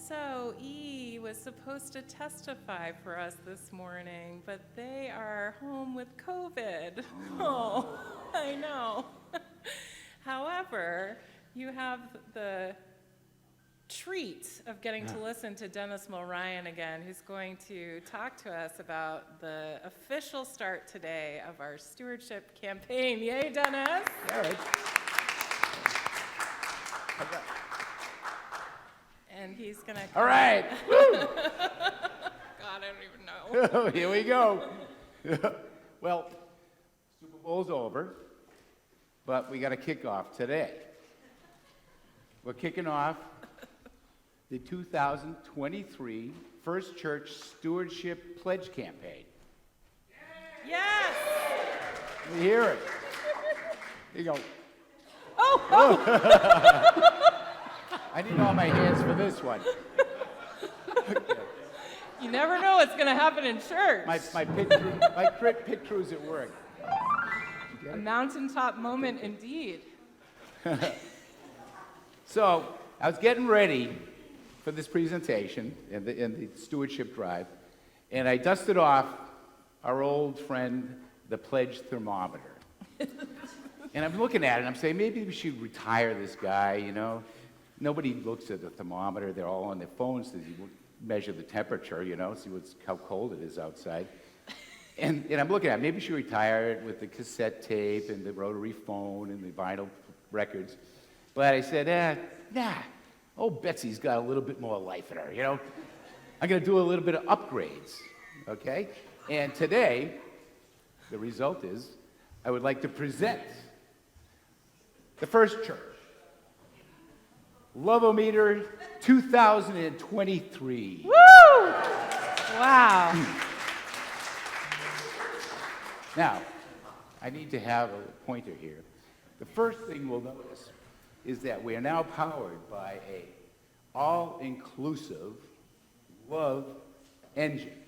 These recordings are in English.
So E was supposed to testify for us this morning, but they are home with COVID. Oh, I know. However, you have the treat of getting to listen to Dennis Mulryan again, who's going to talk to us about the official start today of our stewardship campaign. Yay, Dennis! All right. And he's gonna. All right. God, I don't even know. Here we go. Well, Super Bowl's over, but we got a kickoff today. We're kicking off the 2023 First Church Stewardship Pledge Campaign. Yes! We hear it. Here you go. I need all my hands for this one. You never know what's gonna happen in church. My pit crew's at work. A mountaintop moment indeed. So I was getting ready for this presentation in the stewardship drive, and I dusted off our old friend, the pledge thermometer. And I'm looking at it, and I'm saying, maybe we should retire this guy, you know? Nobody looks at the thermometer. They're all on their phones to measure the temperature, you know, see how cold it is outside. And I'm looking at it. Maybe we should retire it with the cassette tape and the rotary phone and the vinyl records. But I said, nah. Oh, Betsy's got a little bit more life in her, you know? I'm going to do a little bit of upgrades, okay? And today, the result is, I would like to present the First Church Love-O-Meter 2023. Woo! Wow. Now, I need to have a pointer here. The first thing we'll notice is that we are now powered by a all-inclusive love engine.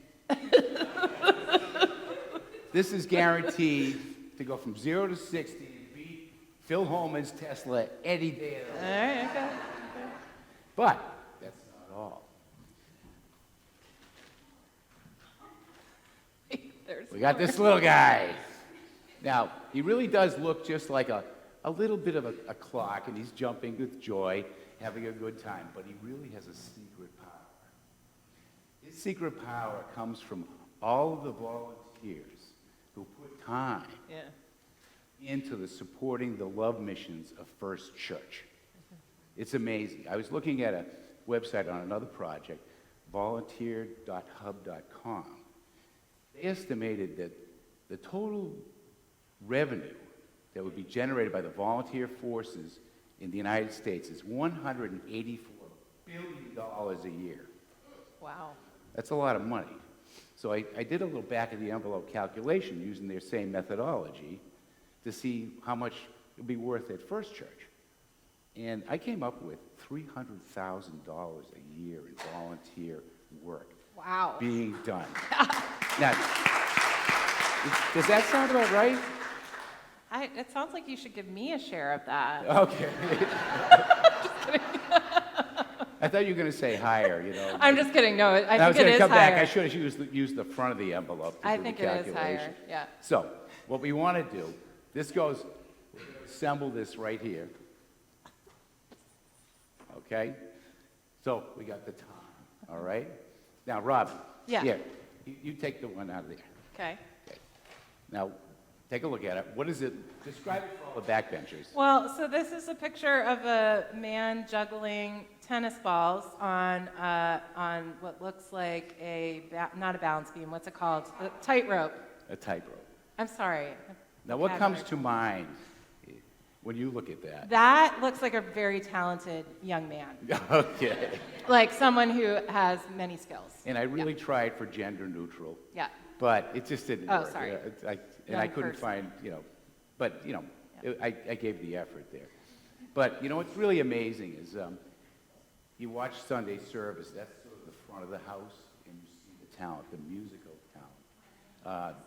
This is guaranteed to go from 0 to 60 and beat Phil Holman's Tesla any day of the week. All right, okay. But that's not all. We got this little guy. Now, he really does look just like a little bit of a clock, and he's jumping with joy, having a good time, but he really has a secret power. His secret power comes from all of the volunteers who put time into the supporting the love missions of First Church. It's amazing. I was looking at a website on another project, volunteer.hub.com. They estimated that the total revenue that would be generated by the volunteer forces in the United States is $184 billion a year. Wow. That's a lot of money. So I did a little back-of-the-envelope calculation using their same methodology to see how much it would be worth at First Church. And I came up with $300,000 a year in volunteer work being done. Now, does that sound about right? It sounds like you should give me a share of that. Okay. I thought you were going to say higher, you know. I'm just kidding. No, I was think it is come higher. Back. I should have used the front of the envelope to I do think the it calculation. is higher, yeah. So, what we want to do, we're going to assemble this right here. Okay? So, we got the time, all right? Now, Robin. Yeah. Here, you take the one out of there. Okay. Now, take a look at it. What is it? Describe it for all the backbenchers. Well, so this is a picture of a man juggling tennis balls on what looks like not a balance beam. What's it called? A tightrope. A tightrope. I'm sorry. Now, what comes to mind when you look at that? That looks like a very talented young man. Okay. Like someone who has many skills. And I really tried for gender neutral. Yeah. But it just didn't work. Oh, sorry. I couldn't find, but, I gave the effort there. But, what's really amazing is you watch Sunday service, that's sort of the front of the house, and you see the talent, the musical talent.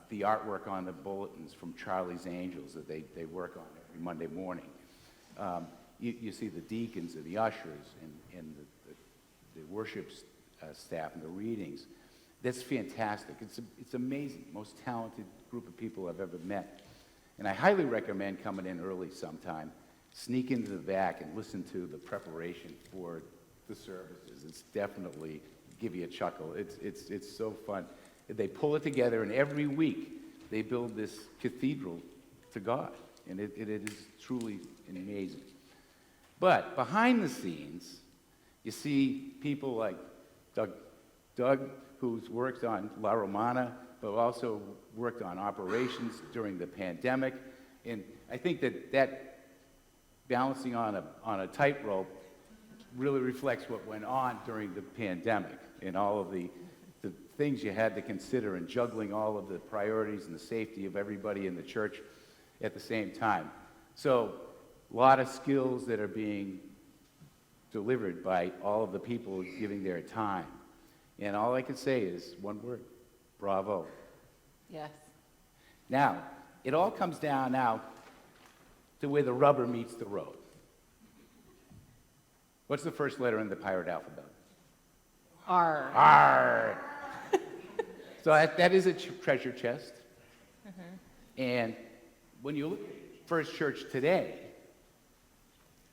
The artwork on the bulletins from Charlie's Angels that they work on every Monday morning. You see the deacons and the ushers and worship staff and the readings. That's fantastic. It's amazing. Most talented group of people I've ever met. And I highly recommend coming in early sometime, sneak into the back and listen to the preparation for the services. It's definitely give you a chuckle. It's so fun. They pull it together, and every week they build this cathedral to God, and it is truly amazing. But behind the scenes, you see people like Doug, who's worked on La Romana, but also worked on operations during the pandemic. And I think that balancing on a tightrope really reflects what went on during the pandemic and all of the things you had to consider and juggling all of the priorities and the safety of everybody in the church at the same time. So a lot of skills that are being delivered by all of the people giving their time. And all I can say is one word: bravo. Yes. Now, it all comes down now to where the rubber meets the road. What's the first letter in the pirate alphabet? R. R. So that is a treasure chest. And when you look at First Church today,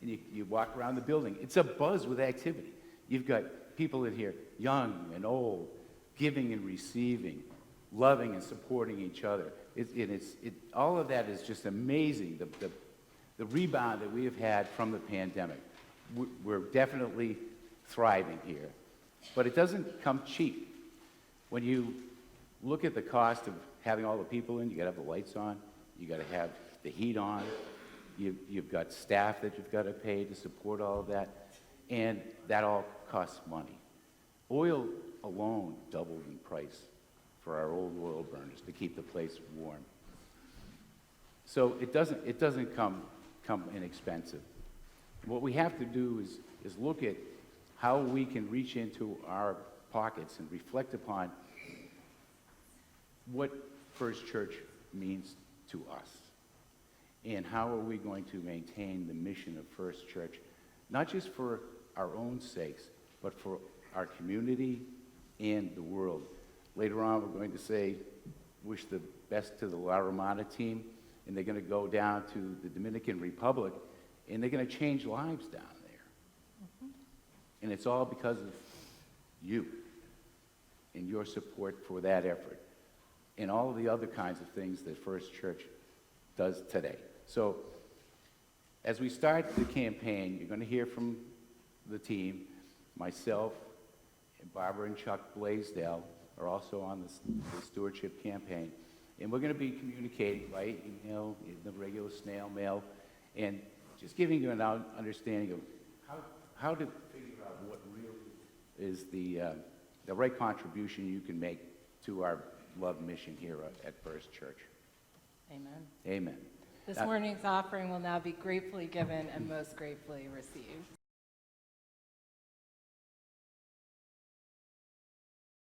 and you walk around the building, it's a buzz with activity. You've got people in here, young and old, giving and receiving, loving and supporting each other. All of that is just amazing, the rebound that we have had from the pandemic. We're definitely thriving here. But it doesn't come cheap. When you look at the cost of having all the people in, you got to have the lights on, you got to have the heat on, you've got staff that you've got to pay to support all of that, and that all costs money. Oil alone doubled in price for our old oil burners to keep the place warm. So it doesn't come inexpensive. What we have to do is look at how we can reach into our pockets and reflect upon what First Church means to us. And how are we going to maintain the mission of First Church, not just for our own sakes, but for our community and the world. Later on, we're going to wish the best to the La Romana team, and they're going to go down to the Dominican Republic, and they're going to change lives down there. And it's all because of you and your support for that effort and all of the other kinds of things that First Church does today. So as we start the campaign, you're going to hear from the team. Myself and Barbara and Chuck Blaisdell are also on the stewardship campaign. And we're going to be communicating by email, in the regular snail mail, and just giving you an understanding of how to figure out what really is the right contribution you can make to our love mission here at First Church. Amen. Amen. This morning's offering will now be gratefully given and most gratefully received.